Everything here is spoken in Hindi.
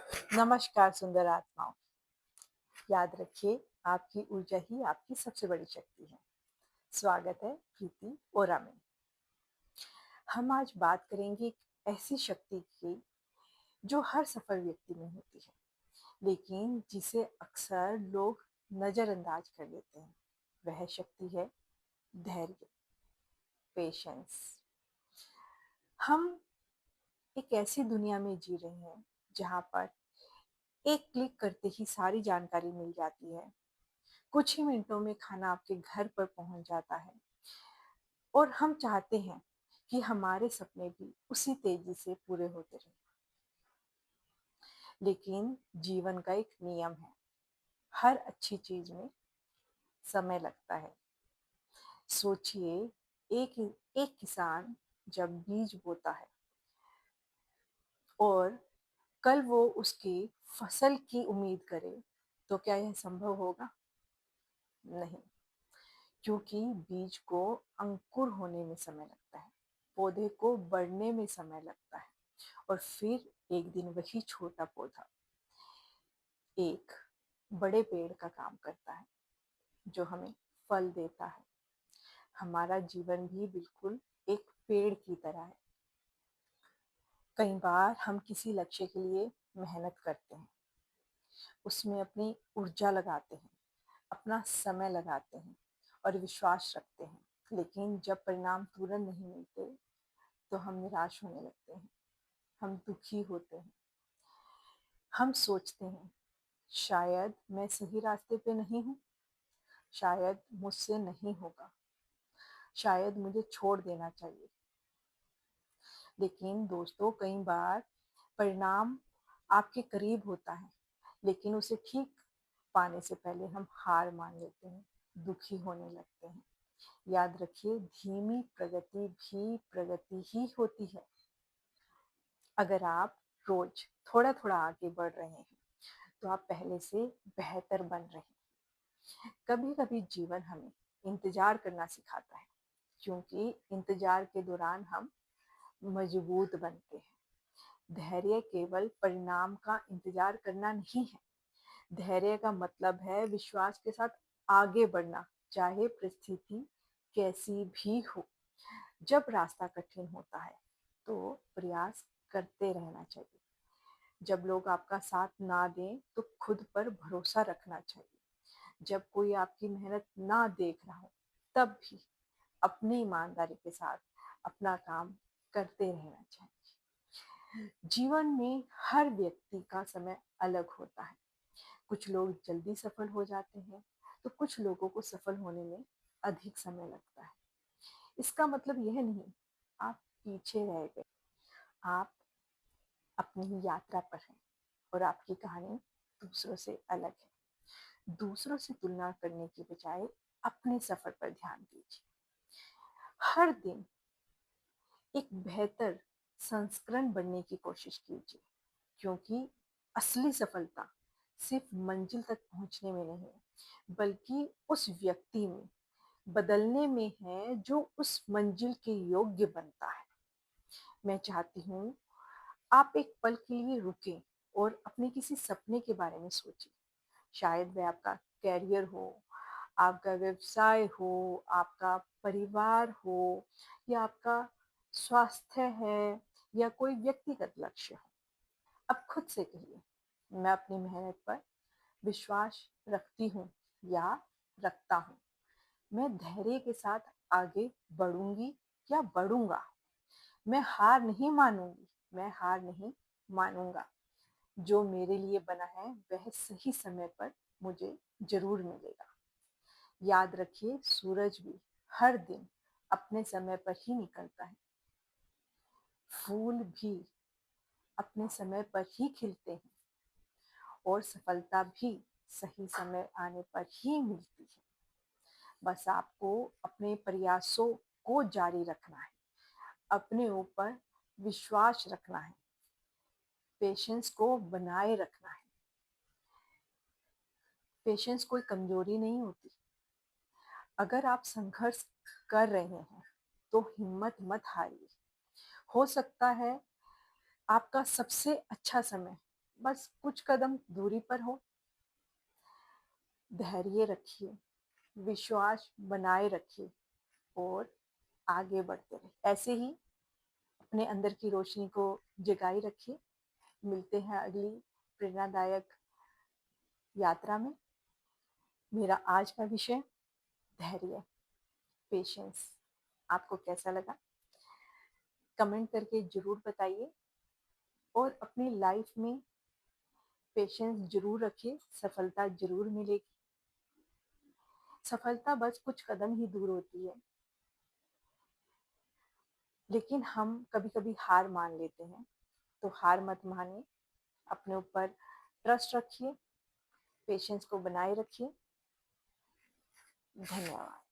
नमस्कार सुंदर आत्माओं। याद रखिए, आपकी ऊर्जा ही आपकी सबसे बड़ी शक्ति है। स्वागत है प्रीति ओरा में। हम आज बात करेंगे एक ऐसी शक्ति की जो हर सफल व्यक्ति में होती है, लेकिन जिसे अक्सर लोग नजरअंदाज कर लेते हैं। वह शक्ति है धैर्य, पेशेंस। हम एक ऐसी दुनिया में जी रहे हैं जहाँ पर एक क्लिक करते ही सारी जानकारी मिल जाती है। कुछ ही मिनटों में खाना आपके घर पर पहुंच जाता है और हम चाहते हैं कि हमारे सपने भी उसी तेजी से पूरे होते रहें। लेकिन जीवन का एक नियम है, हर अच्छी चीज में समय लगता है। सोचिए, एक एक किसान जब बीज बोता है और कल वो उसकी फसल की उम्मीद करे, तो क्या यह संभव होगा? नहीं, क्योंकि बीज को अंकुर होने में समय लगता है, पौधे को बढ़ने में समय लगता है, और फिर एक दिन वही छोटा पौधा एक बड़े पेड़ का काम करता है जो हमें फल देता है। हमारा जीवन भी बिल्कुल एक पेड़ की तरह है। कई बार हम किसी लक्ष्य के लिए मेहनत करते हैं, उसमें अपनी ऊर्जा लगाते हैं, अपना समय लगाते हैं और विश्वास रखते हैं। लेकिन जब परिणाम तुरंत नहीं मिलते तो हम निराश होने लगते हैं, हम दुखी होते हैं। हम सोचते हैं, शायद मैं सही रास्ते पे नहीं हूँ, शायद मुझसे नहीं होगा, शायद मुझे छोड़ देना चाहिए। लेकिन दोस्तों, कई बार परिणाम आपके करीब होता है, लेकिन उसे ठीक पाने से पहले हम हार मान लेते हैं, दुखी होने लगते हैं। याद रखिए, धीमी प्रगति भी प्रगति ही होती है। अगर आप रोज थोड़ा थोड़ा आगे बढ़ रहे हैं तो आप पहले से बेहतर बन रहे हैं। कभी कभी जीवन हमें इंतजार करना सिखाता है, क्योंकि इंतजार के दौरान हम मजबूत बनते हैं। धैर्य केवल परिणाम का इंतजार करना नहीं है। धैर्य का मतलब है विश्वास के साथ आगे बढ़ना, चाहे परिस्थिति कैसी भी हो। जब रास्ता कठिन होता है तो प्रयास करते रहना चाहिए। जब लोग आपका साथ ना दें तो खुद पर भरोसा रखना चाहिए। जब कोई आपकी मेहनत ना देख रहा हो, तब भी अपनी ईमानदारी के साथ अपना काम करते रहना चाहिए। जीवन में हर व्यक्ति का समय अलग होता है। कुछ लोग जल्दी सफल हो जाते हैं तो कुछ लोगों को सफल होने में अधिक समय लगता है। इसका मतलब यह नहीं आप पीछे रह गए, आप अपनी यात्रा पर हैं और आपकी कहानी दूसरों से अलग है। दूसरों से तुलना करने की बजाय अपने सफर पर ध्यान दीजिए। हर दिन एक बेहतर संस्करण बनने की कोशिश कीजिए, क्योंकि असली सफलता सिर्फ मंजिल तक पहुंचने में नहीं है, बल्कि उस व्यक्ति में बदलने में है जो उस मंजिल के योग्य बनता है। मैं चाहती हूँ आप एक पल के लिए रुकें और अपने किसी सपने के बारे में सोचिए। शायद वह आपका कैरियर हो, आपका व्यवसाय हो, आपका परिवार हो, या आपका स्वास्थ्य है, या कोई व्यक्तिगत लक्ष्य हो। अब खुद से कहिए, मैं अपनी मेहनत पर विश्वास रखती हूँ या रखता हूँ। मैं धैर्य के साथ आगे बढ़ूंगी या बढ़ूंगा। मैं हार नहीं मानूंगी, मैं हार नहीं मानूंगा। जो मेरे लिए बना है वह सही समय पर मुझे जरूर मिलेगा। याद रखिए, सूरज भी हर दिन अपने समय पर ही निकलता है, फूल भी अपने समय पर ही खिलते हैं, और सफलता भी सही समय आने पर ही मिलती है। बस आपको अपने प्रयासों को जारी रखना है, अपने ऊपर विश्वास रखना है, पेशेंस को बनाए रखना है। पेशेंस कोई कमजोरी नहीं होती। अगर आप संघर्ष कर रहे हैं तो हिम्मत मत हारिए। हो सकता है आपका सबसे अच्छा समय बस कुछ कदम दूरी पर हो। धैर्य रखिए, विश्वास बनाए रखिए और आगे बढ़ते रहिए। ऐसे ही अपने अंदर की रोशनी को जगाए रखिए। मिलते हैं अगली प्रेरणादायक यात्रा में। मेरा आज का विषय धैर्य, पेशेंस। आपको कैसा लगा? कमेंट करके जरूर बताइए और अपनी लाइफ में पेशेंस जरूर रखिए, सफलता जरूर मिलेगी। सफलता बस कुछ कदम ही दूर होती है, लेकिन हम कभी कभी हार मान लेते हैं। तो हार मत मानिए, अपने ऊपर ट्रस्ट रखिए, पेशेंस को बनाए रखिए। धन्यवाद।